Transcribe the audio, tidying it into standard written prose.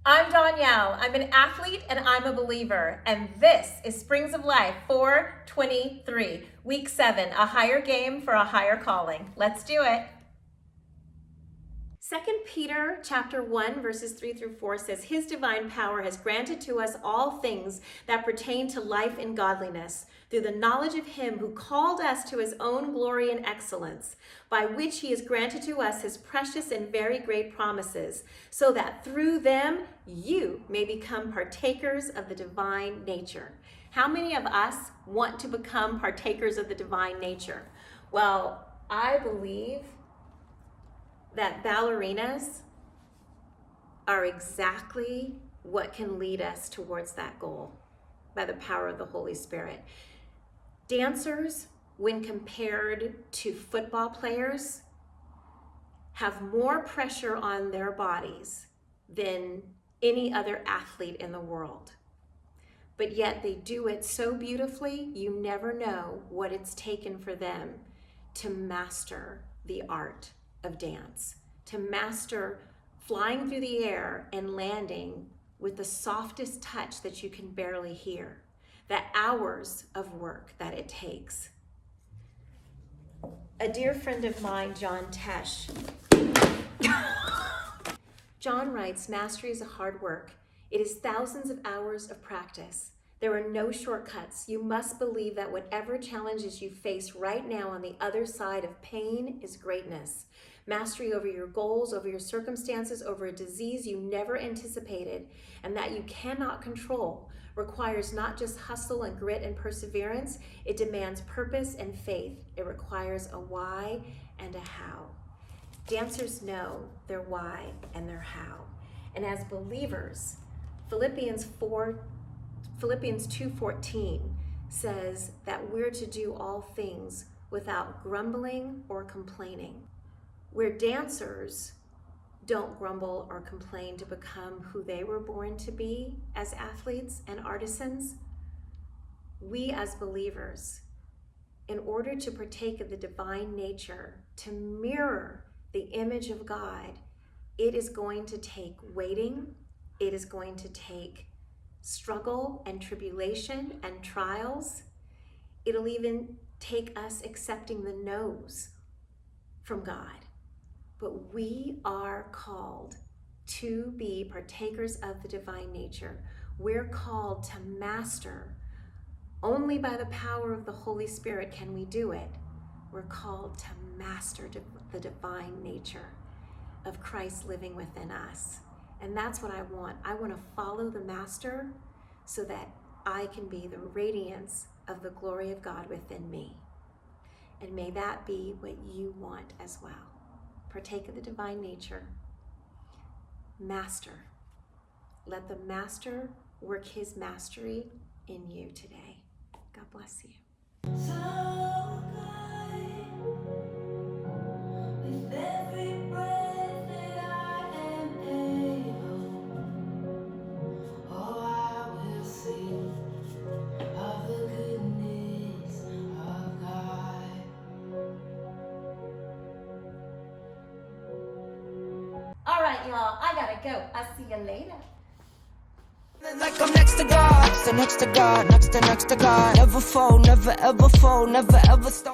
I'm Dawnielle. I'm an athlete and I'm a believer. And this is Springs of Life 423, week 7, a higher game for a higher calling. Let's do it. 2 Peter chapter 1 verses 3 through 4 says, His divine power has granted to us all things that pertain to life and godliness, through the knowledge of Him who called us to His own glory and excellence, by which He has granted to us His precious and very great promises, so that through them you may become partakers of the divine nature. How many of us want to become partakers of the divine nature? Well, I believe that ballerinas are exactly what can lead us towards that goal by the power of the Holy Spirit. Dancers, when compared to football players, have more pressure on their bodies than any other athlete in the world. But yet they do it so beautifully, you never know what it's taken for them to master the art of dance, to master flying through the air and landing with the softest touch that you can barely hear, the hours of work that it takes. A dear friend of mine, John Tesh, John writes, mastery is a hard work. It is thousands of hours of practice. There are no shortcuts. You must believe that whatever challenges you face right now on the other side of pain is greatness. Mastery over your goals, over your circumstances, over a disease you never anticipated and that you cannot control requires not just hustle and grit and perseverance. It demands purpose and faith. It requires a why and a how. Dancers know their why and their how. And as believers, Philippians 2:14 says that we're to do all things without grumbling or complaining. Where dancers don't grumble or complain to become who they were born to be as athletes and artisans, we as believers, in order to partake of the divine nature, to mirror the image of God, it is going to take waiting, it is going to take struggle and tribulation and trials. It'll even take us accepting the no's from God. But we are called to be partakers of the divine nature. We're called to master. Only by the power of the Holy Spirit can we do it. We're called to master the divine nature of Christ living within us. And that's what I want. I want to follow the Master so that I can be the radiance of the glory of God within me. And may that be what you want as well. Partake of the divine nature. Master. Let the Master work His mastery in you today. God bless you. All right, y'all, I gotta go. I'll see you later. Like I'm next to God, next to God, next to God. Never fall, never ever fall, never ever stop.